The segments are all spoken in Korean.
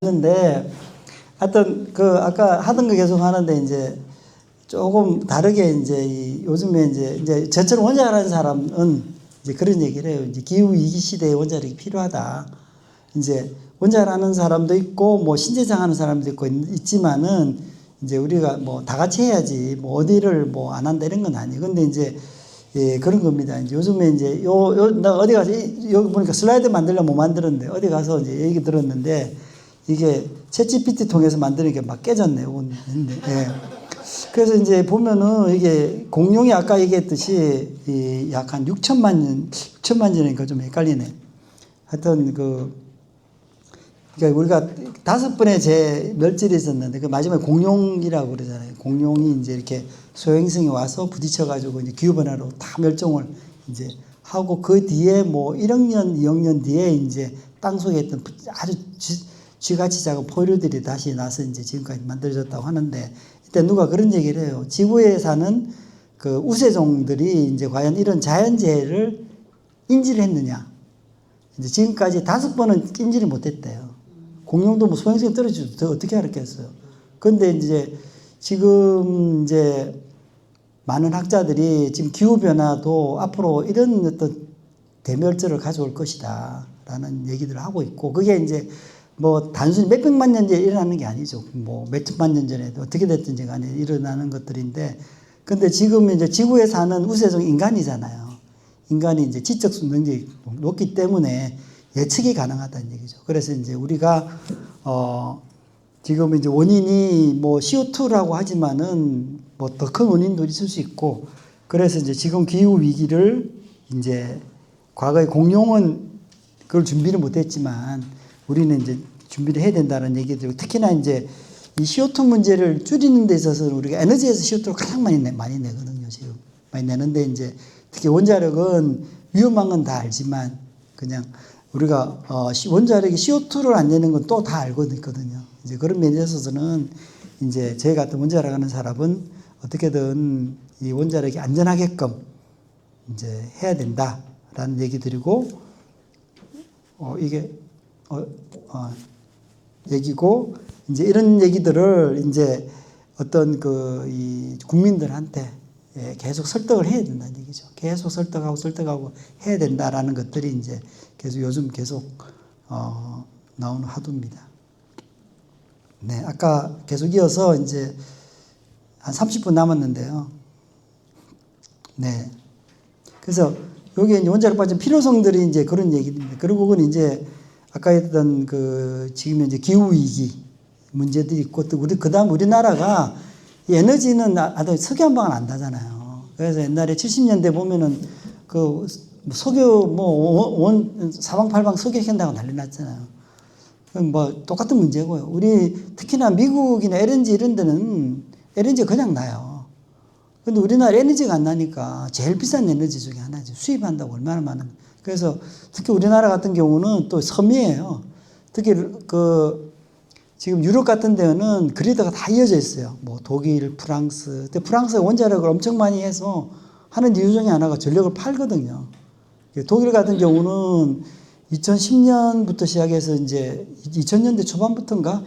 하는데 하여튼 아까 하던 거 계속 하는데 이제 조금 다르게 이제 요즘에 이제 저처럼 원자력하는 사람은 이제 그런 얘기를 해요. 이제 기후 위기 시대에 원자력이 필요하다. 이제 원자력하는 사람도 있고 뭐 신재생 하는 사람도 있고 있지만은 이제 우리가 뭐 다 같이 해야지 뭐 어디를 뭐 안 한다 이런 건 아니에요. 근데 이제 예, 그런 겁니다. 이제 요즘에 이제 나 어디 가서 여기 보니까 슬라이드 만들려면 못 만들었는데 어디 가서 이제 얘기 들었는데 이게 챗GPT 통해서 만드는 게 막 깨졌네요. 예. 그래서 이제 보면은 이게 공룡이 아까 얘기했듯이 약 한 6천만 년이니까 좀 헷갈리네. 하여튼 그러니까 우리가 5번의 제 멸절이 있었는데 그 마지막에 공룡이라고 그러잖아요. 공룡이 이제 이렇게 소행성이 와서 부딪혀가지고 이제 기후변화로 다 멸종을 이제 하고 그 뒤에 뭐 1억 년, 2억 년 뒤에 이제 땅 속에 있던 아주 쥐같이 작은 포유류들이 다시 나서 이제 지금까지 만들어졌다고 하는데 이때 누가 그런 얘기를 해요. 지구에 사는 그 우세종들이 이제 과연 이런 자연재해를 인지를 했느냐. 이제 지금까지 5번은 인지를 못했대요. 공룡도 뭐 소행성이 떨어지도 어떻게 알았겠어요. 그런데 이제 지금 이제 많은 학자들이 지금 기후변화도 앞으로 이런 어떤 대멸절을 가져올 것이다. 라는 얘기들을 하고 있고, 그게 이제 뭐 단순히 몇백만 년 전에 일어나는 게 아니죠. 뭐 몇천만 년 전에도 어떻게 됐든지 간에 일어나는 것들인데, 근데 지금 이제 지구에 사는 우세종 인간이잖아요. 인간이 이제 지적 능력이 높기 때문에 예측이 가능하다는 얘기죠. 그래서 이제 우리가, 지금 이제 원인이 뭐 CO2라고 하지만은 뭐 더 큰 원인도 있을 수 있고, 그래서 이제 지금 기후 위기를 이제 과거에 공룡은 그걸 준비를 못 했지만 우리는 이제 준비를 해야 된다는 얘기들이고, 특히나 이제 이 CO2 문제를 줄이는 데 있어서 우리가 에너지에서 CO2를 가장 많이 내거든요, 지금. 많이 내는데 이제 특히 원자력은 위험한 건 다 알지만 그냥 우리가 원자력이 CO2를 안 내는 건 또 다 알고 있거든요. 이제 그런 면에 있어서는 이제 저희 같은 원자력 하는 사람은 어떻게든 이 원자력이 안전하게끔 이제 해야 된다라는 얘기 드리고, 이게 얘기고, 이제 이런 얘기들을 이제 어떤 이 국민들한테 계속 설득을 해야 된다는 얘기죠. 계속 설득하고 해야 된다라는 것들이 이제 요즘 계속 나오는 화두입니다. 네, 아까 계속 이어서 이제 한 30분 남았는데요. 네. 그래서 여기에 이제 원자력 발전 필요성들이 이제 그런 얘기입니다. 그리고 그건 이제 아까 했던 지금 이제 기후위기 문제들이 있고, 또 그다음 우리나라가 에너지는 아주 석유한방을 안 다잖아요. 그래서 옛날에 70년대 보면은 석유 사방팔방 석유 현다고 난리 났잖아요. 뭐 똑같은 문제고요. 우리 특히나 미국이나 LNG 이런 데는 LNG 그냥 나요. 근데 우리나라 에너지가 안 나니까 제일 비싼 에너지 중에 하나죠. 수입한다고 얼마나 많은. 그래서 특히 우리나라 같은 경우는 또 섬이에요. 특히 지금 유럽 같은 데는 그리드가 다 이어져 있어요. 뭐 독일, 프랑스. 근데 프랑스가 원자력을 엄청 많이 해서 하는 이유 중에 하나가 전력을 팔거든요. 독일 같은 경우는 2010년부터 시작해서 이제 2000년대 초반부터인가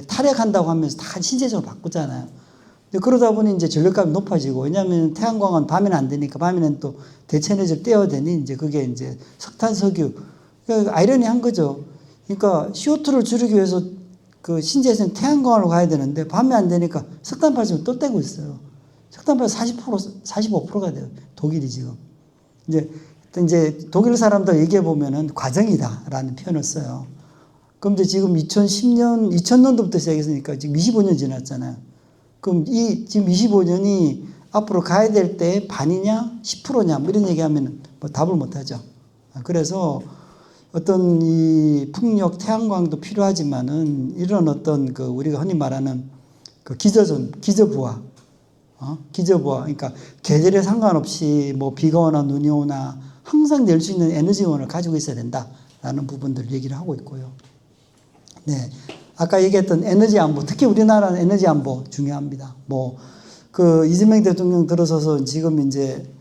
탈핵한다고 하면서 다 신재생으로 바꾸잖아요. 그러다 보니 이제 전력값이 높아지고, 왜냐하면 태양광은 밤에는 안 되니까 밤에는 또 대체 에너지를 떼어야 되니 이제 그게 이제 석탄, 석유. 그러니까 아이러니한 거죠. 그러니까 CO2를 줄이기 위해서 신재생 태양광으로 가야 되는데 밤에 안 되니까 석탄 발전을 또 떼고 있어요. 석탄 발전 45%가 돼요. 독일이 지금. 이제 독일 사람들 얘기해 보면은 과정이다라는 표현을 써요. 그럼 이제 지금 2000년도부터 시작했으니까 지금 25년 지났잖아요. 그럼 지금 25년이 앞으로 가야 될 때 반이냐, 10%냐, 뭐 이런 얘기하면 뭐 답을 못 하죠. 그래서 어떤 이 풍력, 태양광도 필요하지만은 이런 어떤 우리가 흔히 말하는 기저부하. 그러니까 계절에 상관없이 뭐 비가 오나 눈이 오나 항상 낼 수 있는 에너지원을 가지고 있어야 된다라는 부분들을 얘기를 하고 있고요. 네. 아까 얘기했던 에너지 안보, 특히 우리나라는 에너지 안보 중요합니다. 이재명 대통령 들어서서 지금 이제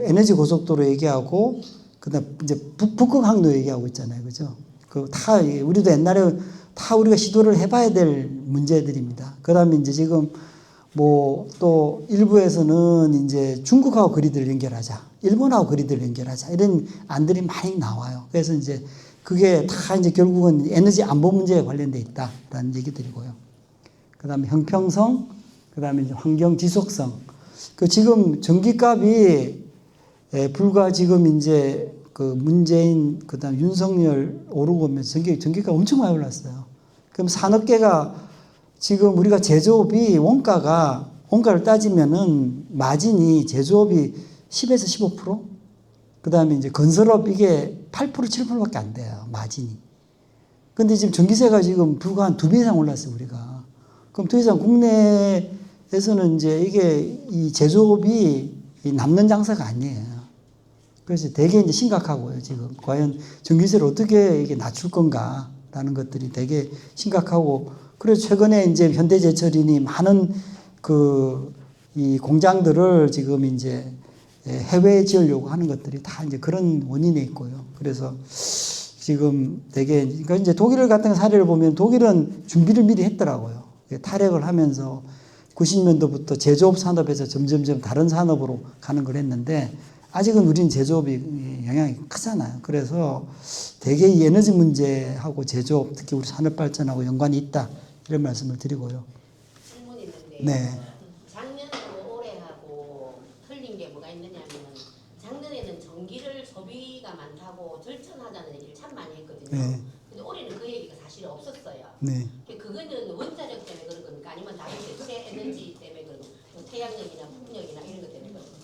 에너지 고속도로 얘기하고, 그다음 이제 북극 항로 얘기하고 있잖아요. 그죠? 우리도 옛날에 다 우리가 시도를 해봐야 될 문제들입니다. 그 다음에 이제 지금 뭐 또 일부에서는 이제 중국하고 거리들을 연결하자, 일본하고 거리들을 연결하자, 이런 안들이 많이 나와요. 그래서 이제 그게 다 이제 결국은 에너지 안보 문제에 관련돼 있다라는 얘기들이고요. 그 다음에 형평성, 그 다음에 이제 환경 지속성. 그 지금 전기값이 불과 지금 이제 그 문재인, 그 다음 윤석열 오르고 오면서 전기값 엄청 많이 올랐어요. 그럼 산업계가 지금 우리가 제조업이 원가를 따지면은 마진이 제조업이 10에서 15%? 그 다음에 이제 건설업 이게 8%, 7%밖에 안 돼요. 마진이. 근데 지금 전기세가 지금 불과 한 2배 이상 올랐어요, 우리가. 그럼 더 이상 국내에서는 이제 이게 이 제조업이 남는 장사가 아니에요. 그래서 되게 이제 심각하고요, 지금. 과연 전기세를 어떻게 이게 낮출 건가라는 것들이 되게 심각하고, 그래서 최근에 이제 현대제철인이 많은 이 공장들을 지금 이제 해외에 지으려고 하는 것들이 다 이제 그런 원인에 있고요. 그래서 지금 되게, 그러니까 이제 독일 같은 사례를 보면 독일은 준비를 미리 했더라고요. 탈핵을 하면서 90년도부터 제조업 산업에서 점점점 다른 산업으로 가는 걸 했는데, 아직은 우리는 제조업이 영향이 크잖아요. 그래서 되게 이 에너지 문제하고 제조업, 특히 우리 산업 발전하고 연관이 있다, 이런 말씀을 드리고요. 질문 있는데, 네. 작년하고 올해하고 틀린 게 뭐가 있느냐면, 작년에는 전기를 소비가 많다고 절전하자는 얘기를 참 많이 했거든요. 네. 근데 올해는 그 얘기가 사실 없었어요. 네. 그거는 원자력 때문에 그런 겁니까? 아니면 다른 대체 에너지 때문에 그런 겁니까? 뭐 태양력이나 풍력이나 이런 것 때문에 그런 겁니까?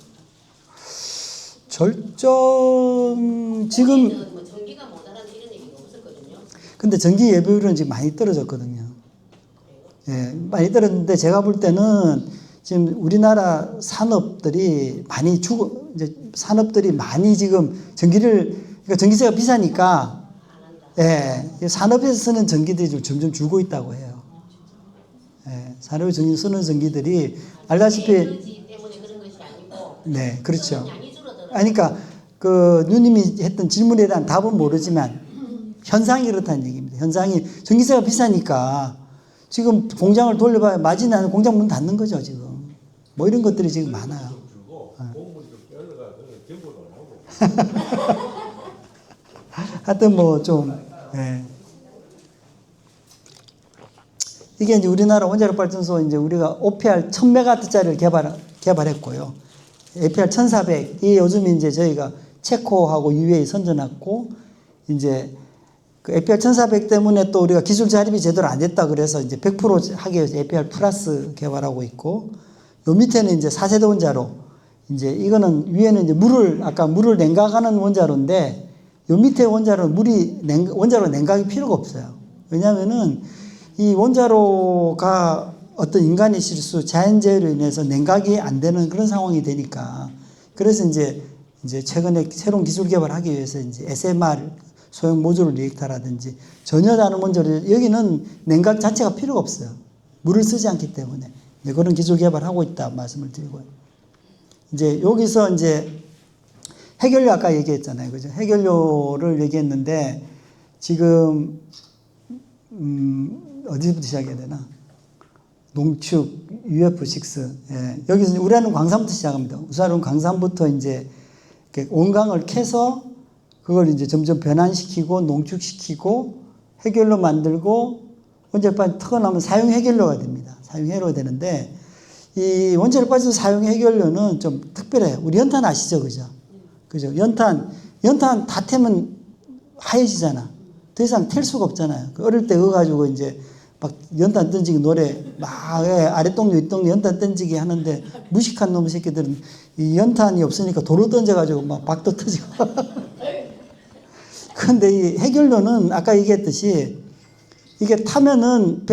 지금 뭐 전기가 모자라는 이런 얘기가 없었거든요. 근데 전기 예배율은 지금 많이 떨어졌거든요. 예, 많이 떨어졌는데 제가 볼 때는 지금 우리나라 산업들이 이제 산업들이 많이 지금 그러니까 전기세가 비싸니까, 예, 산업에서 쓰는 전기들이 좀 점점 줄고 있다고 해요. 예, 산업에서 쓰는 전기들이 알다시피, 에너지 때문에 그런 것이 아니고, 네, 그렇죠. 양이 줄어들어요. 그러니까 그 누님이 했던 질문에 대한 답은 모르지만 현상이 그렇다는 얘기입니다. 현상이 전기세가 비싸니까 지금 공장을 돌려봐야 마진이 나는 공장 문 닫는 거죠, 지금. 뭐 이런 것들이 지금 많아요. 하여튼 뭐 좀, 예. 이게 이제 우리나라 원자력 발전소 이제 우리가 OPR 1000메가와트짜리를 개발했고요. APR 1400, 이 요즘 이제 저희가 체코하고 UAE 선전했고, 이제 그 APR 1400 때문에 또 우리가 기술 자립이 제대로 안 됐다 그래서 이제 100% 하기 위해서 APR 플러스 개발하고 있고, 요 밑에는 이제 4세대 원자로, 이제 이거는 위에는 이제 아까 물을 냉각하는 원자로인데, 요 밑에 원자로는 원자로 냉각이 필요가 없어요. 왜냐면은 이 원자로가 어떤 인간의 실수, 자연재해로 인해서 냉각이 안 되는 그런 상황이 되니까, 그래서 이제 최근에 새로운 기술 개발하기 위해서 이제 SMR, 소형 모듈 리액터라든지 전혀 다른 원자로, 여기는 냉각 자체가 필요가 없어요. 물을 쓰지 않기 때문에. 그런 기술 개발하고 있다 말씀을 드리고요. 이제 여기서 이제 해결료 아까 얘기했잖아요. 그죠? 해결료를 얘기했는데, 지금, 어디서부터 시작해야 되나? 농축, UF6. 예. 여기서 우라늄 광산부터 시작합니다. 우라늄 광산부터 이제 온강을 캐서 그걸 이제 점점 변환시키고 농축시키고 해결료 만들고 원자력 터어나면 사용 해결료가 됩니다. 사용 해결료가 되는데, 이 원자력 발전소 사용 해결료는 좀 특별해요. 우리 연탄 아시죠? 그죠? 그죠? 연탄 다 태면 하얘지잖아. 더 이상 텔 수가 없잖아요. 어릴 때 그거 가지고 이제 막 연탄 던지기 노래 막 아랫동네 윗동네 연탄 던지기 하는데, 무식한 놈의 새끼들은 이 연탄이 없으니까 도로 던져가지고 막 박도 터지고. 근데 이 해결료는 아까 얘기했듯이 이게 타면은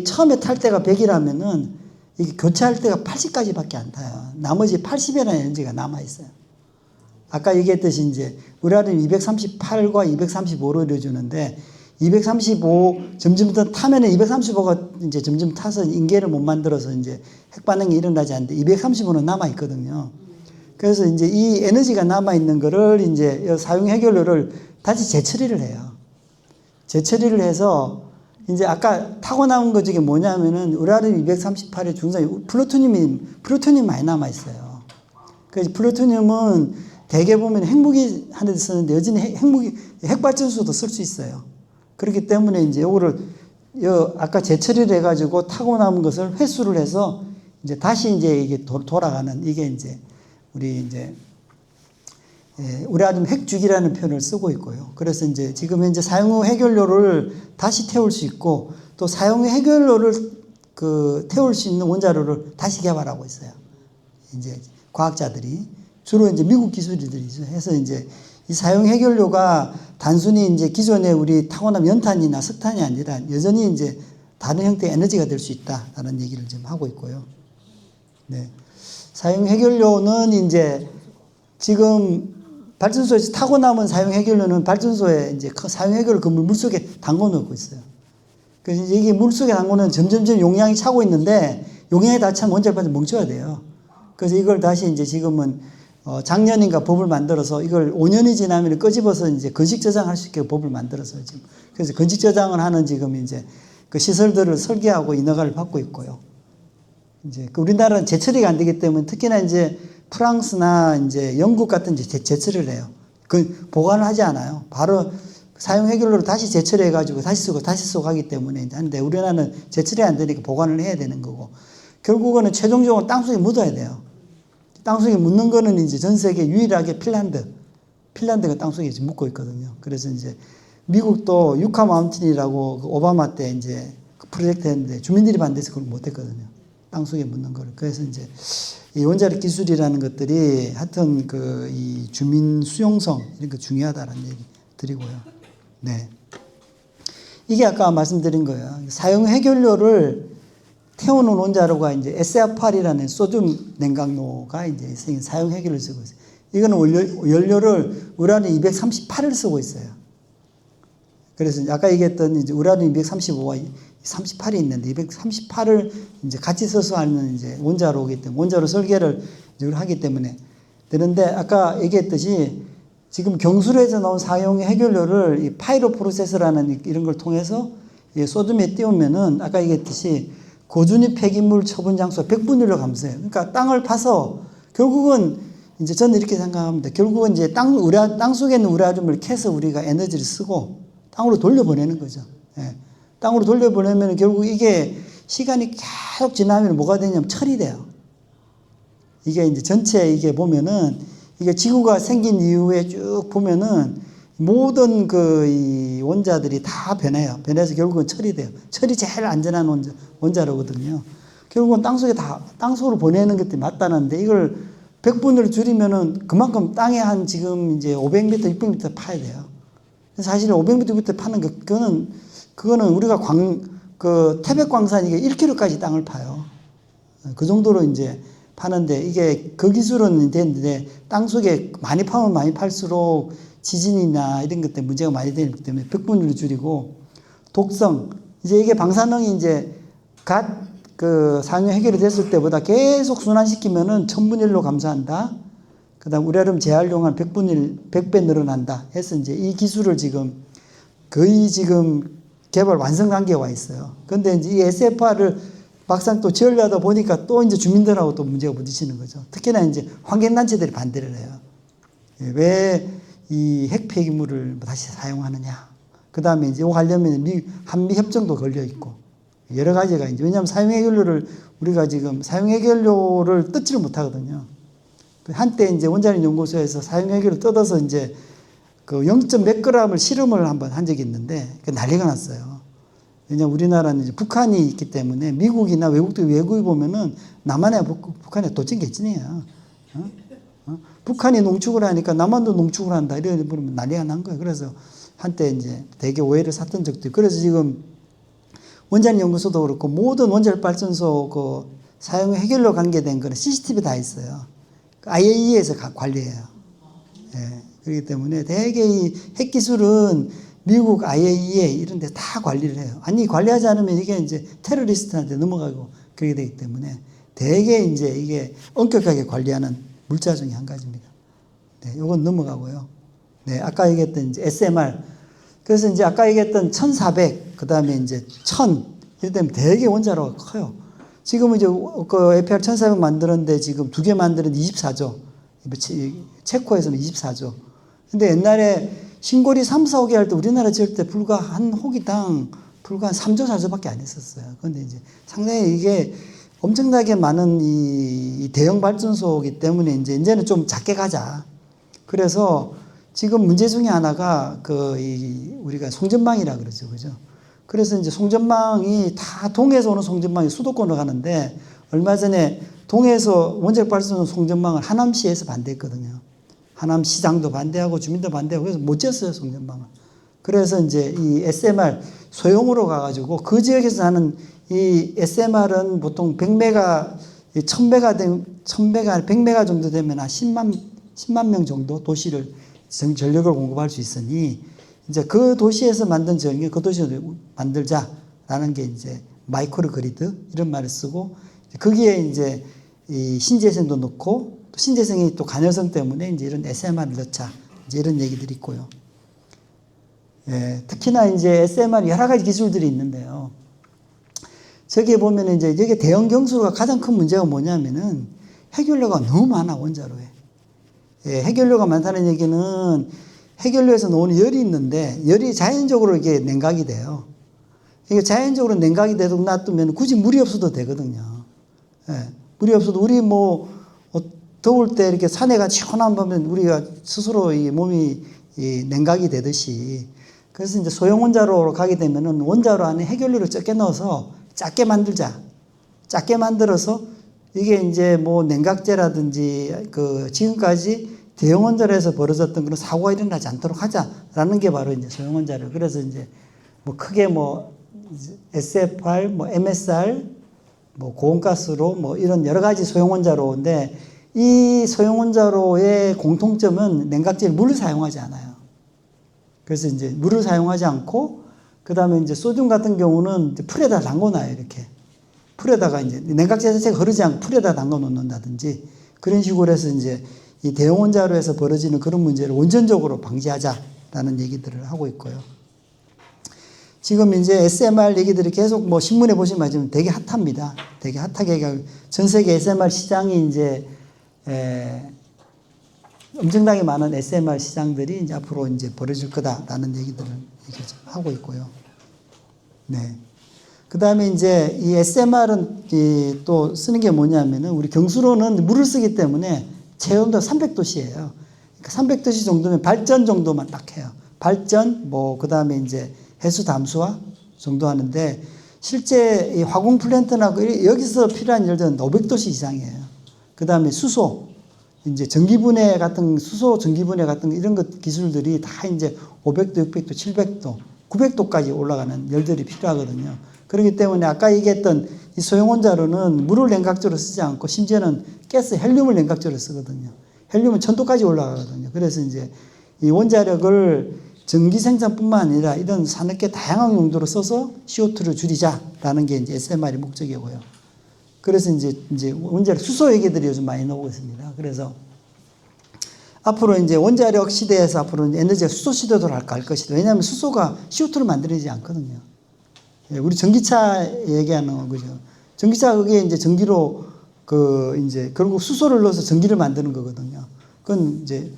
처음에 탈 때가 100이라면은 이게 교체할 때가 80까지밖에 안 타요. 나머지 80이라는 에너지가 남아있어요. 아까 얘기했듯이 이제 우라늄 238과 235로 이루어지는데, 235 점점 더 타면은 235가 이제 점점 타서 인계를 못 만들어서 이제 핵 반응이 일어나지 않는데 235는 남아 있거든요. 그래서 이제 이 에너지가 남아 있는 거를 이제 사용 해결료를 다시 재처리를 해요. 재처리를 해서 이제 아까 타고남은 것 중에 뭐냐면은 우라늄 238의 중성이 플루토늄이 많이 남아 있어요. 그래서 플루토늄은 대개 보면 핵무기 하는 데 쓰는데 여전히 핵발전소도 쓸 수 있어요. 그렇기 때문에 이제 요거를 아까 재처리를 해가지고 타고 남은 것을 회수를 해서 이제 다시 이제 이게 돌아가는 이게 이제 우리 이제 우라늄 핵주기라는 표현을 쓰고 있고요. 그래서 이제 지금 현재 사용 후 해결료를 다시 태울 수 있고 또 사용 후 해결료를 태울 수 있는 원자로를 다시 개발하고 있어요. 이제 과학자들이 주로 이제 미국 기술들이죠. 해서 이제 이 사용 해결료가 단순히 이제 기존의 우리 타고난 연탄이나 석탄이 아니라 여전히 이제 다른 형태의 에너지가 될 수 있다라는 얘기를 지금 하고 있고요. 네. 사용 해결료는 이제 지금 발전소에서 타고 남은 사용 해결료는 발전소에 이제 사용 해결을 그 물속에 담궈 놓고 있어요. 그래서 이게 물속에 담궈는 점점점 용량이 차고 있는데 용량이 다 차면 원자력 발전 멈춰야 돼요. 그래서 이걸 다시 이제 지금은 작년인가 법을 만들어서 이걸 5년이 지나면 끄집어서 이제 건식 저장할 수 있게 법을 만들어서 지금 그래서 건식 저장을 하는 지금 이제 그 시설들을 설계하고 인허가를 받고 있고요. 이제 우리나라는 재처리가 안 되기 때문에 특히나 이제 프랑스나 이제 영국 같은 재처리를 해요. 그 보관을 하지 않아요. 바로 사용 해결료를 다시 재처리해 가지고 다시 쓰고 하기 때문에 이제 하는데 우리나라는 재처리 안 되니까 보관을 해야 되는 거고 결국은 최종적으로 땅속에 묻어야 돼요. 땅속에 묻는 거는 이제 전 세계 유일하게 핀란드가 땅속에 지금 묻고 있거든요. 그래서 이제 미국도 유카 마운틴이라고 그 오바마 때 이제 그 프로젝트 했는데 주민들이 반대해서 그걸 못 했거든요. 땅속에 묻는 거를. 그래서 이제 이 원자력 기술이라는 것들이 하여튼 이 주민 수용성 이런 거 중요하다라는 얘기 드리고요. 네. 이게 아까 말씀드린 거예요. 사용 해결료를 태우는 원자로가 이제 SR8이라는 소듐 냉각로가 이제 사용 해결을 쓰고 있어요. 이거는 연료를 우라늄 238을 쓰고 있어요. 그래서 아까 얘기했던 이제 우라늄 235와 38이 있는데 238을 이제 같이 써서 하는 이제 원자로이기 때문에 원자로 설계를 하기 때문에 되는데 아까 얘기했듯이 지금 경수로에서 나온 사용 해결료를 이 파이로 프로세스라는 이런 걸 통해서 소듐에 띄우면은 아까 얘기했듯이 고준위 폐기물 처분 장소 100분율로 감소해요. 그러니까 땅을 파서 결국은 이제 저는 이렇게 생각합니다. 결국은 이제 땅 속에 있는 우라늄을 캐서 우리가 에너지를 쓰고 땅으로 돌려보내는 거죠. 예. 땅으로 돌려보내면 결국 이게 시간이 계속 지나면 뭐가 되냐면 철이 돼요. 이게 이제 전체 이게 보면은 이게 지구가 생긴 이후에 쭉 보면은 모든 이 원자들이 다 변해요. 변해서 결국은 철이 돼요. 철이 제일 안전한 원자로거든요. 결국은 땅속으로 보내는 것들이 맞다는데 이걸 100분을 줄이면은 그만큼 땅에 한 지금 이제 500m, 600m 파야 돼요. 사실 500m, 600m 파는 그거는 우리가 태백광산 이게 1km까지 땅을 파요. 그 정도로 이제 파는데 이게 그 기술은 되는데 땅 속에 많이 파면 많이 팔수록 지진이나 이런 것 때문에 문제가 많이 되기 때문에 100분율로 줄이고 독성 이제 이게 방사능이 이제 사용 해결이 됐을 때보다 계속 순환시키면은 1000분의 1로 감소한다. 그다음 우라늄 재활용한 100배 늘어난다. 해서 이제 이 기술을 거의 지금 개발 완성 단계에 와 있어요. 그런데 이제 이 SFR을 막상 또 지으려다 보니까 또 이제 주민들하고 또 문제가 부딪히는 거죠. 특히나 이제 환경단체들이 반대를 해요. 왜 이 핵폐기물을 다시 사용하느냐. 그 다음에 이제 이거 하려면 한미 협정도 걸려 있고 여러 가지가 이제 왜냐하면 사용해결료를 우리가 지금 사용해결료를 뜯지를 못하거든요. 한때 이제 원자력 연구소에서 사용해결을 뜯어서 이제 그 0. 몇 g을 실험을 한번 한 적이 있는데 난리가 났어요. 왜냐하면 우리나라는 이제 북한이 있기 때문에 미국이나 외국이 보면은 남한에 북한에 도찐개찐이에요. 북한이 농축을 하니까 남한도 농축을 한다 이런 보면 난리가 난 거예요. 그래서 한때 이제 되게 오해를 샀던 적도 있고 그래서 지금 원자력 연구소도 그렇고 모든 원자력 발전소 사용 해결료 관계된 거는 CCTV 다 있어요. IAEA에서 관리해요. 예. 그렇기 때문에 대개 이 핵기술은 미국 IAEA 이런 데 다 관리를 해요. 아니, 관리하지 않으면 이게 이제 테러리스트한테 넘어가고 그렇게 되기 때문에 대개 이제 이게 엄격하게 관리하는 물자 중에 한 가지입니다. 네, 요건 넘어가고요. 네, 아까 얘기했던 이제 SMR. 그래서 이제 아까 얘기했던 1400, 그 다음에 이제 1000, 이럴 때면 되게 원자로가 커요. 지금은 이제 그 APR 1400 만드는데 지금 2개 만드는데 24조. 체코에서는 24조. 근데 옛날에 신고리 3, 4, 5개 할 때 우리나라 지을 때 불과 한 호기당 불과 한 3조, 4조밖에 안 했었어요. 그런데 이제 상당히 이게 엄청나게 많은 이 대형 발전소이기 때문에 이제는 좀 작게 가자. 그래서 지금 문제 중에 하나가 우리가 송전망이라 그러죠. 그죠? 그래서 이제 송전망이 다 동해에서 오는 송전망이 수도권으로 가는데 얼마 전에 동해에서 원자력 발전소 송전망을 하남시에서 반대했거든요. 하남시장도 반대하고 주민도 반대하고 그래서 못 지었어요, 송전망을. 그래서 이제 이 SMR 소형으로 가가지고 그 지역에서 하는 이 SMR은 보통 100메가, 100메가 정도 되면 한 10만 명 정도 도시를 전력을 공급할 수 있으니 이제 그 도시에서 만든 전기 그 도시를 만들자라는 게 이제 마이크로 그리드 이런 말을 쓰고 거기에 이제 이 신재생도 넣고 또 신재생이 또 간헐성 때문에 이제 이런 SMR을 넣자 이제 이런 얘기들이 있고요. 예, 특히나 이제 SMR 여러 가지 기술들이 있는데요. 저기에 보면 이제 이게 대형 경수로가 가장 큰 문제가 뭐냐면은 핵연료가 너무 많아 원자로에. 예, 핵연료가 많다는 얘기는 핵연료에서 나오는 열이 있는데 열이 자연적으로 이게 냉각이 돼요. 이게 자연적으로 냉각이 돼도 놔두면 굳이 물이 없어도 되거든요. 예, 물이 없어도 우리 더울 때 이렇게 산에가 시원한 보면 우리가 스스로 이 몸이 이 냉각이 되듯이 그래서 이제 소형 원자로로 가게 되면은 원자로 안에 핵연료를 적게 넣어서 작게 만들자. 작게 만들어서 이게 이제 뭐 냉각제라든지 지금까지 대형 원자로에서 벌어졌던 그런 사고가 일어나지 않도록 하자라는 게 바로 이제 소형 원자로. 그래서 이제 뭐 크게 SFR, MSR, 고온가스로 이런 여러 가지 소형 원자로인데 이 소형 원자로의 공통점은 냉각제를 물을 사용하지 않아요. 그래서 이제 물을 사용하지 않고 그다음에 이제 소듐 같은 경우는 이제 풀에다 담궈놔요, 이렇게. 풀에다가 이제 냉각제 자체가 흐르지 않고 풀에다 담궈 놓는다든지 그런 식으로 해서 이제 이 대형 원자로에서 벌어지는 그런 문제를 원천적으로 방지하자라는 얘기들을 하고 있고요. 지금 이제 SMR 얘기들이 계속 신문에 보시면 지금 되게 핫합니다. 되게 핫하게 전 세계 SMR 시장이 이제 엄청나게 많은 SMR 시장들이 이제 앞으로 이제 벌어질 거다라는 얘기들을 하고 있고요. 네. 그 다음에 이제 이 SMR은 또 쓰는 게 뭐냐면은 우리 경수로는 물을 쓰기 때문에 체온도 300도씨예요. 그러니까 300도씨 정도면 발전 정도만 딱 해요. 발전, 그 다음에 이제 해수 담수화 정도 하는데 실제 이 화공 플랜트나 여기서 필요한 일들은 500도씨 이상이에요. 그 다음에 수소, 이제 전기분해 같은 수소 전기분해 같은 이런 것 기술들이 다 이제 500도, 600도, 700도, 900도까지 올라가는 열들이 필요하거든요. 그렇기 때문에 아까 얘기했던 이 소형 원자로는 물을 냉각제로 쓰지 않고 심지어는 가스, 헬륨을 냉각제로 쓰거든요. 헬륨은 1000도까지 올라가거든요. 그래서 이제 이 원자력을 전기 생산뿐만 아니라 이런 산업계 다양한 용도로 써서 CO2를 줄이자라는 게 이제 SMR의 목적이고요. 그래서 이제 원자력 수소 얘기들이 요즘 많이 나오고 있습니다. 그래서 앞으로 이제 원자력 시대에서 앞으로 에너지가 수소 시대로 갈 것이다. 왜냐하면 수소가 CO2를 만들어내지 않거든요. 우리 전기차 얘기하는 거죠. 전기차 그게 이제 전기로 이제 결국 수소를 넣어서 전기를 만드는 거거든요. 그건 이제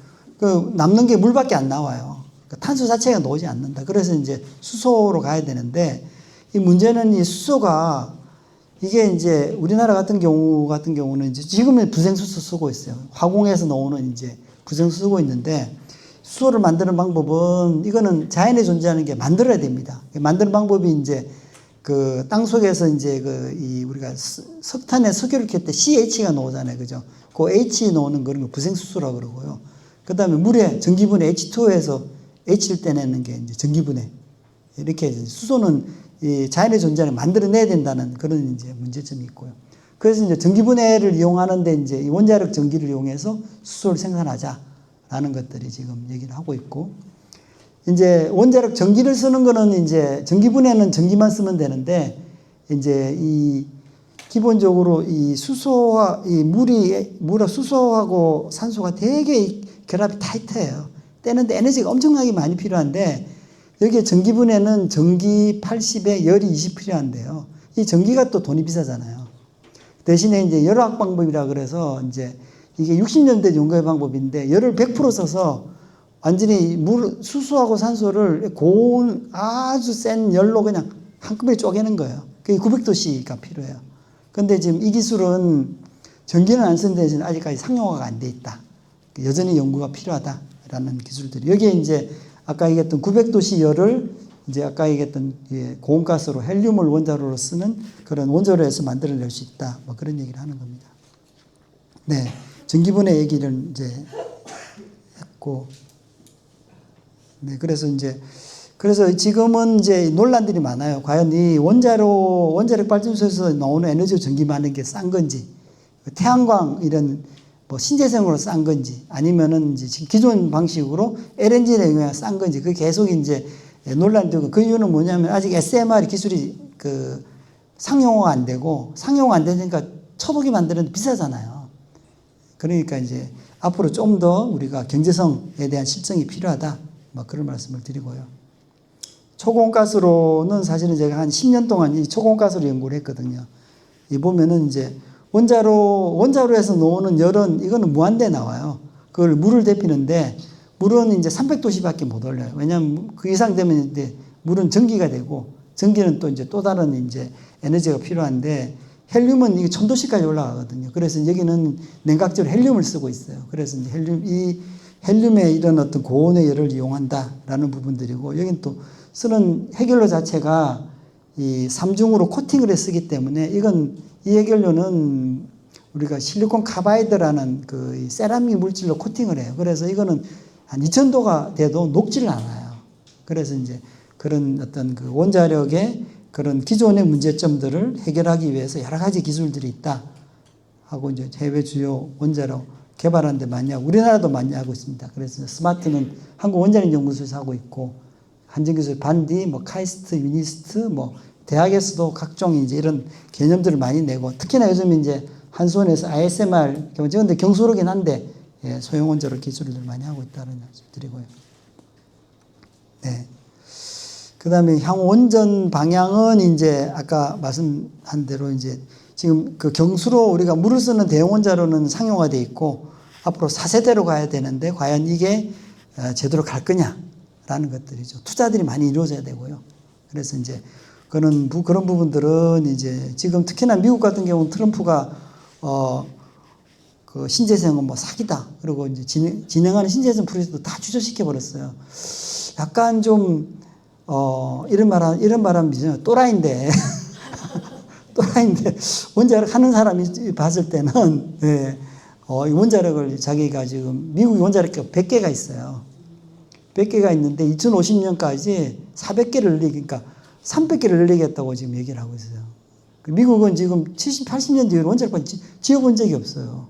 남는 게 물밖에 안 나와요. 그러니까 탄소 자체가 나오지 않는다. 그래서 이제 수소로 가야 되는데 이 문제는 이 수소가 이게 이제 우리나라 같은 경우는 이제 지금은 부생수소 쓰고 있어요. 화공에서 나오는 이제 부생수 쓰고 있는데 수소를 만드는 방법은 이거는 자연에 존재하는 게 만들어야 됩니다. 만드는 방법이 이제 땅 속에서 이제 우리가 석탄에 석유를 켤 때 CH가 나오잖아요. 그죠? 그 H 나오는 그런 거 부생수소라고 그러고요. 그 다음에 물에 전기분해 H2에서 H를 떼내는 게 이제 전기분해. 이렇게 수소는 이 자연의 존재를 만들어내야 된다는 그런 이제 문제점이 있고요. 그래서 이제 전기분해를 이용하는데 이제 이 원자력 전기를 이용해서 수소를 생산하자라는 것들이 지금 얘기를 하고 있고, 이제 원자력 전기를 쓰는 거는 이제 전기분해는 전기만 쓰면 되는데, 이제 이 기본적으로 이 수소와 이 물의 수소하고 산소가 되게 결합이 타이트해요. 떼는데 에너지가 엄청나게 많이 필요한데, 여기에 전기분해는 전기 80에 열이 20 필요한데요. 이 전기가 또 돈이 비싸잖아요. 대신에 이제 열화학 방법이라 그래서 이제 이게 60년대 연구의 방법인데 열을 100% 써서 완전히 수소하고 산소를 고온 아주 센 열로 그냥 한꺼번에 쪼개는 거예요. 그게 900도씨가 필요해요. 근데 지금 이 기술은 전기는 안 쓴 대신 아직까지 상용화가 안 돼 있다. 여전히 연구가 필요하다라는 기술들이. 여기에 이제 아까 얘기했던 900도씨 열을 이제 아까 얘기했던 고온가스로 헬륨을 원자로로 쓰는 그런 원자로에서 만들어낼 수 있다. 뭐 그런 얘기를 하는 겁니다. 네. 전기분해 얘기를 이제 했고. 네. 그래서 지금은 이제 논란들이 많아요. 과연 이 원자력 발전소에서 나오는 에너지로 전기 만드는 게 싼 건지, 태양광 이런 뭐 신재생으로 싼 건지, 아니면은 이제 기존 방식으로 LNG에 의해 싼 건지, 그 계속 이제 논란되고, 그 이유는 뭐냐면 아직 SMR 기술이 상용화가 안 되고, 상용화 안 되니까 처보기 만드는데 비싸잖아요. 그러니까 이제 앞으로 좀 더 우리가 경제성에 대한 실증이 필요하다. 뭐 그런 말씀을 드리고요. 초고온가스로는 사실은 제가 한 10년 동안 이 초고온가스로 연구를 했거든요. 이 보면은 이제 원자로에서 나오는 열은 이거는 무한대에 나와요. 그걸 물을 데피는데 물은 이제 300도씨밖에 못 올려요. 왜냐하면 그 이상 되면 이제 물은 전기가 되고 전기는 또 이제 또 다른 이제 에너지가 필요한데 헬륨은 이게 1000도씨까지 올라가거든요. 그래서 여기는 냉각제로 헬륨을 쓰고 있어요. 그래서 이제 헬륨의 이런 어떤 고온의 열을 이용한다라는 부분들이고 여기는 또 쓰는 해결료 자체가 이 삼중으로 코팅을 해 쓰기 때문에 이 해결료는 우리가 실리콘 카바이드라는 그 세라믹 물질로 코팅을 해요. 그래서 이거는 한 2000도가 돼도 녹지를 않아요. 그래서 이제 그런 어떤 그 원자력의 그런 기존의 문제점들을 해결하기 위해서 여러 가지 기술들이 있다 하고 이제 해외 주요 원자력 개발하는 데 많이 하고 우리나라도 많이 하고 있습니다. 그래서 스마트는 한국원자력연구소에서 하고 있고 한전기술 반디, 뭐 카이스트, 유니스트, 뭐 대학에서도 각종 이제 이런 개념들을 많이 내고 특히나 요즘 이제 한수원에서 ISMR 근데 경솔하긴 한데 소형 원자력 기술을 많이 하고 있다는 말씀 드리고요. 네. 그 다음에 향후 원전 방향은 이제 아까 말씀한 대로 이제 지금 그 경수로 우리가 물을 쓰는 대형 원자로는 상용화돼 있고 앞으로 4세대로 가야 되는데 과연 이게 제대로 갈 거냐라는 것들이죠. 투자들이 많이 이루어져야 되고요. 그래서 이제 그런 부분들은 이제 지금 특히나 미국 같은 경우는 트럼프가 그 신재생은 뭐 사기다. 그리고 이제 진행하는 신재생 프로젝트도 다 취소시켜 버렸어요. 약간 좀 이런 말하면 또라이인데 원자력 하는 사람이 봤을 때는 이 원자력을 자기가 지금 미국이 원자력이 100개가 있어요. 100개가 있는데 2050년까지 400개를 늘리니까 300개를 늘리겠다고 지금 얘기를 하고 있어요. 미국은 지금 70, 80년 뒤에 원자력만 지어본 적이 없어요.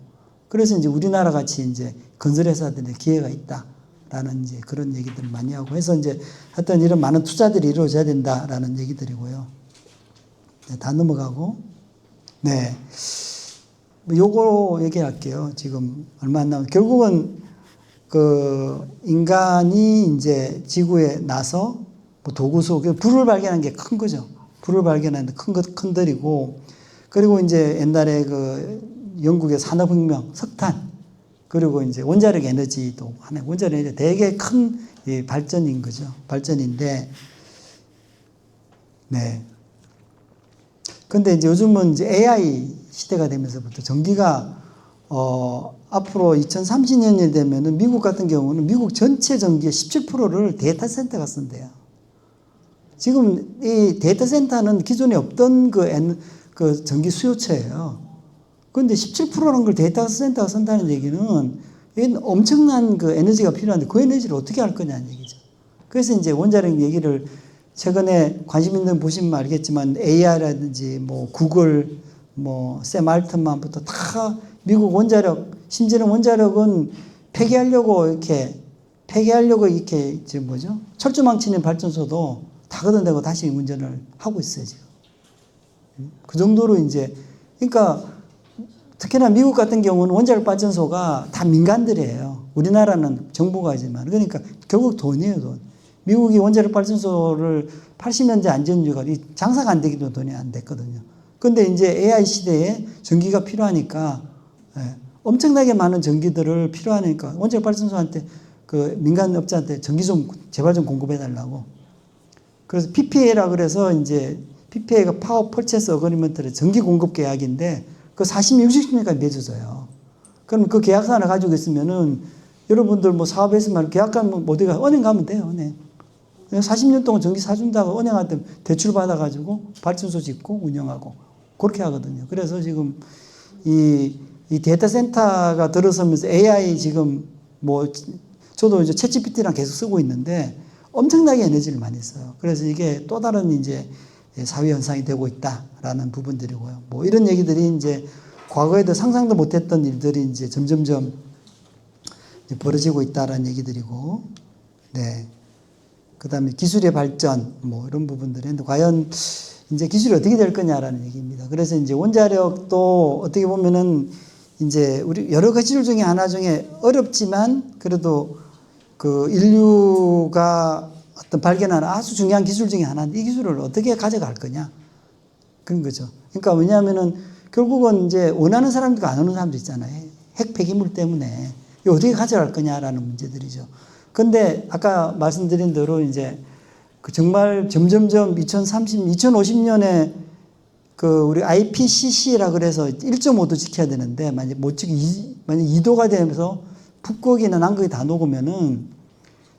그래서 이제 우리나라 같이 이제 건설회사들의 기회가 있다라는 이제 그런 얘기들을 많이 하고 해서 이제 하여튼 이런 많은 투자들이 이루어져야 된다라는 얘기들이고요. 네, 다 넘어가고. 네. 요거 얘기할게요. 지금 얼마 안 남았 결국은 그 인간이 이제 지구에 나서 뭐 도구소, 불을 발견한 게 큰 거죠. 불을 발견한 게 큰 들이고, 그리고 이제 옛날에 그 영국의 산업혁명, 석탄, 그리고 이제 원자력 에너지도 하나의 원자력 에너지 되게 큰 발전인 거죠. 발전인데, 네. 근데 이제 요즘은 이제 AI 시대가 되면서부터 전기가 앞으로 2030년이 되면은 미국 같은 경우는 미국 전체 전기의 17%를 데이터 센터가 쓴대요. 지금 이 데이터 센터는 기존에 없던 그 전기 수요처예요. 그런데 17%라는 걸 데이터 센터가 쓴다는 얘기는 이건 엄청난 그 에너지가 필요한데 그 에너지를 어떻게 할 거냐는 얘기죠. 그래서 이제 원자력 얘기를 최근에 관심 있는 보시면 알겠지만 AI라든지 뭐 구글, 뭐 샘 알트만부터 다 미국 원자력, 심지어는 원자력은 폐기하려고 이렇게 지금 뭐죠? 철조 망치는 발전소도 다 걷어내고 다시 운전을 하고 있어요, 지금. 그 정도로 이제, 그러니까 특히나 미국 같은 경우는 원자력 발전소가 다 민간들이에요. 우리나라는 정부가 하지만. 그러니까 결국 돈이에요, 돈. 미국이 원자력 발전소를 80년대 안 지은 이유가 이 장사가 안 되기도 돈이 안 됐거든요. 근데 이제 AI 시대에 전기가 필요하니까 예, 엄청나게 많은 전기들을 필요하니까 원자력 발전소한테 그 민간 업자한테 전기 좀 제발 좀 공급해 달라고. 그래서 PPA라 그래서 이제 PPA가 파워 퍼체스 어그리먼트를 전기 공급 계약인데 그 40년, 60년까지 맺어져요. 그럼 그 계약서를 가지고 있으면은 여러분들 뭐 사업했으면 계약관 뭐 어디가 은행 가면 돼요, 은행. 40년 동안 전기 사준다고 은행한테 대출 받아가지고 발전소 짓고 운영하고 그렇게 하거든요. 그래서 지금 이 데이터 센터가 들어서면서 AI 지금 뭐 저도 이제 챗GPT랑 계속 쓰고 있는데 엄청나게 에너지를 많이 써요. 그래서 이게 또 다른 이제 사회 현상이 되고 있다라는 부분들이고요. 뭐 이런 얘기들이 이제 과거에도 상상도 못했던 일들이 이제 점점점 이제 벌어지고 있다라는 얘기들이고, 네. 그 다음에 기술의 발전, 뭐 이런 부분들인데, 과연 이제 기술이 어떻게 될 거냐라는 얘기입니다. 그래서 이제 원자력도 어떻게 보면은 이제 우리 여러 기술 중에 하나 중에 어렵지만 그래도 그 인류가 어떤 발견한 아주 중요한 기술 중에 하나인데 이 기술을 어떻게 가져갈 거냐. 그런 거죠. 그러니까 왜냐하면은 결국은 이제 원하는 사람들과 안 오는 사람도 있잖아요. 핵 폐기물 때문에. 이거 어떻게 가져갈 거냐라는 문제들이죠. 근데 아까 말씀드린 대로 이제 그 정말 점점점 2050년에 그 우리 IPCC라 그래서 1.5도 지켜야 되는데 만약 못 지키 만약 2도가 되면서 북극이나 남극이 다 녹으면은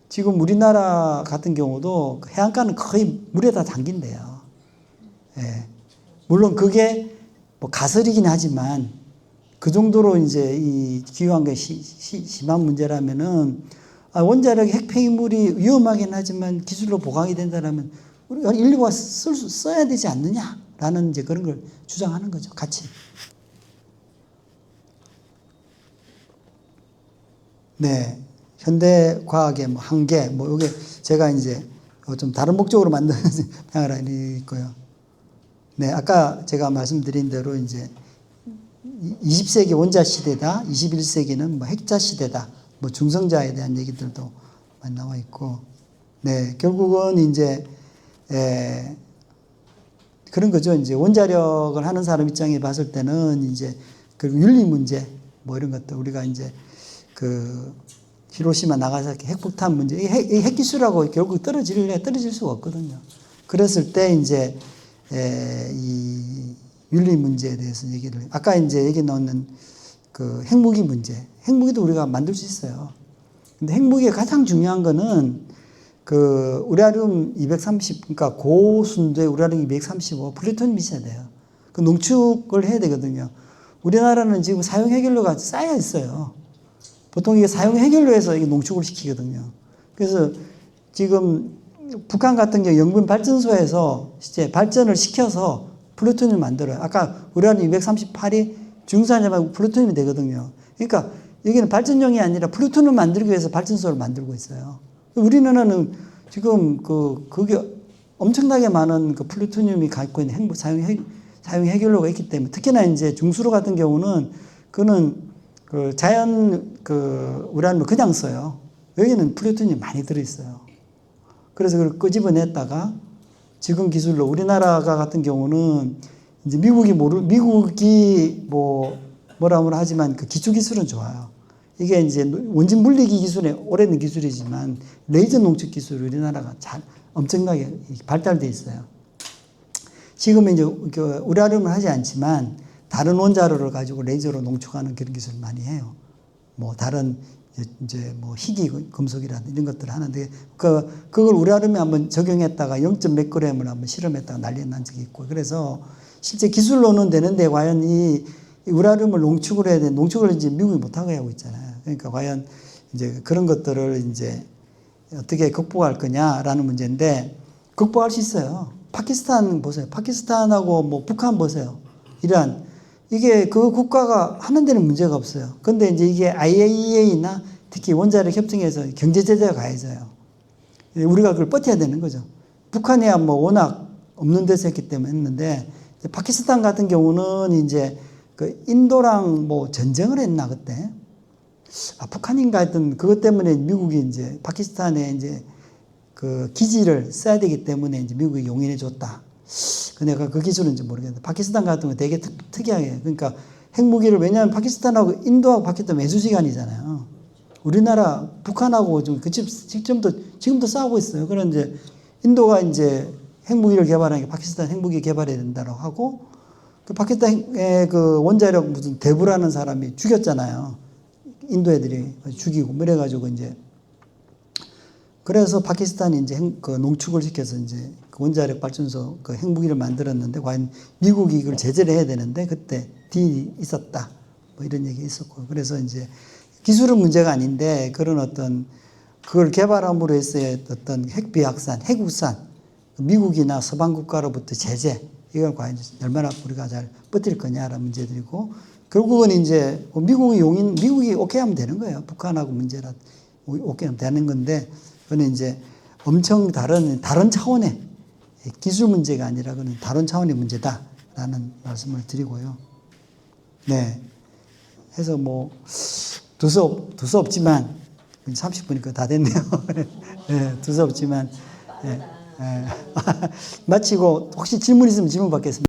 지금 우리나라 같은 경우도 해안가는 거의 물에 다 잠긴대요. 예. 물론 그게 뭐 가설이긴 하지만 그 정도로 이제 이 기후환경이 심한 문제라면은 원자력 핵폐기물이 위험하긴 하지만 기술로 보강이 된다면 우리가 인류가 써야 되지 않느냐라는 이제 그런 걸 주장하는 거죠. 같이. 네. 현대 과학의 뭐 한계, 뭐 요게 제가 이제 좀 다른 목적으로 만든 생각이 있고요. 네. 아까 제가 말씀드린 대로 이제 20세기 원자 시대다, 21세기는 뭐 핵자 시대다, 뭐 중성자에 대한 얘기들도 많이 나와 있고, 네, 결국은 이제 그런 거죠. 이제 원자력을 하는 사람 입장에 봤을 때는 이제 그 윤리 문제, 뭐 이런 것들 우리가 이제 그 히로시마 나가사키 핵폭탄 문제, 이 핵 기술하고 결국 떨어질 수가 없거든요. 그랬을 때 이제 이 윤리 문제에 대해서 얘기를, 아까 이제 얘기 나오는 그 핵무기 문제, 핵무기도 우리가 만들 수 있어요. 근데 핵무기의 가장 중요한 거는 그 우라늄 230, 그러니까 고순도의 우라늄 235, 플루토늄이 있어야 돼요. 그 농축을 해야 되거든요. 우리나라는 지금 사용 해결료가 쌓여 있어요. 보통 이게 사용 해결료에서 이게 농축을 시키거든요. 그래서 지금 북한 같은 경우 영분 발전소에서 이제 발전을 시켜서 플루토늄을 만들어요. 아까 우라늄 238이 중산염하고 플루토늄이 되거든요. 그러니까 여기는 발전용이 아니라 플루토늄을 만들기 위해서 발전소를 만들고 있어요. 우리나라는 지금 그게 엄청나게 많은 그 플루토늄이 갖고 있는 사용 해결료가 있기 때문에, 특히나 이제 중수로 같은 경우는 그는 그 자연 그 우라늄을 그냥 써요. 여기는 플루토늄이 많이 들어있어요. 그래서 그걸 끄집어냈다가 지금 기술로 우리나라가 같은 경우는 이제 미국이 뭐라 하지만 그 기초 기술은 좋아요. 이게 이제 원진 물리기 기술의 오래된 기술이지만 레이저 농축 기술이 우리나라가 엄청나게 발달돼 있어요. 지금 이제 우라늄을 하지 않지만 다른 원자로를 가지고 레이저로 농축하는 그런 기술을 많이 해요. 뭐 다른 이제 뭐 희귀 금속이라든지 이런 것들을 하는데 그걸 우라늄에 한번 적용했다가 0.몇 g을 한번 실험했다가 난리 난 적이 있고, 그래서 실제 기술로는 되는데 과연 이 우라늄을 농축을 해야 되는, 농축을 이제 미국이 못하고 하고 있잖아요. 그러니까 과연 이제 그런 것들을 이제 어떻게 극복할 거냐라는 문제인데, 극복할 수 있어요. 파키스탄 보세요. 파키스탄하고 뭐 북한 보세요. 이란. 이게 그 국가가 하는 데는 문제가 없어요. 근데 이제 이게 IAEA나 특히 원자력 협정에서 경제 제재가 가해져요. 우리가 그걸 버텨야 되는 거죠. 북한이야 뭐 워낙 없는 데서 했기 때문에 했는데, 파키스탄 같은 경우는 이제 그 인도랑 뭐 전쟁을 했나 그때? 북한인가 하여튼 그것 때문에 미국이 이제 파키스탄에 이제 그 기지를 써야 되기 때문에 이제 미국이 용인해 줬다. 그 내가 그 기술인지 모르겠는데 파키스탄 같은 거 되게 특이하게 그러니까 핵무기를 왜냐하면 파키스탄하고 인도하고 파키스탄 매수지간이잖아요. 우리나라 북한하고 좀 그 지금도 싸우고 있어요. 그런 이제 인도가 이제 핵무기를 개발하니까 파키스탄 핵무기 개발해야 된다고 하고 그 파키스탄의 그 원자력 무슨 대부라는 사람이 죽였잖아요. 인도 애들이 죽이고 뭐 이래가지고 이제 그래서 파키스탄이 이제 그 농축을 시켜서 이제 그 원자력 발전소 그 핵무기를 만들었는데 과연 미국이 이걸 제재를 해야 되는데 그때 딜이 있었다. 뭐 이런 얘기 있었고 그래서 이제 기술은 문제가 아닌데 그런 어떤 그걸 개발함으로 해서의 어떤 핵비확산, 핵우산 미국이나 서방 국가로부터 제재 이걸 과연 얼마나 우리가 잘 버틸 거냐라는 문제들이고 결국은 이제 미국이 오케이 하면 되는 거예요. 북한하고 문제라 오케이 하면 되는 건데 그거는 이제 엄청 다른 차원의 기술 문제가 아니라 그는 다른 차원의 문제다라는 말씀을 드리고요. 네. 해서 뭐 두서 없지만 30분이니까 다 됐네요. 네, 두서 없지만 네, 네. 마치고 혹시 질문 있으면 질문 받겠습니다.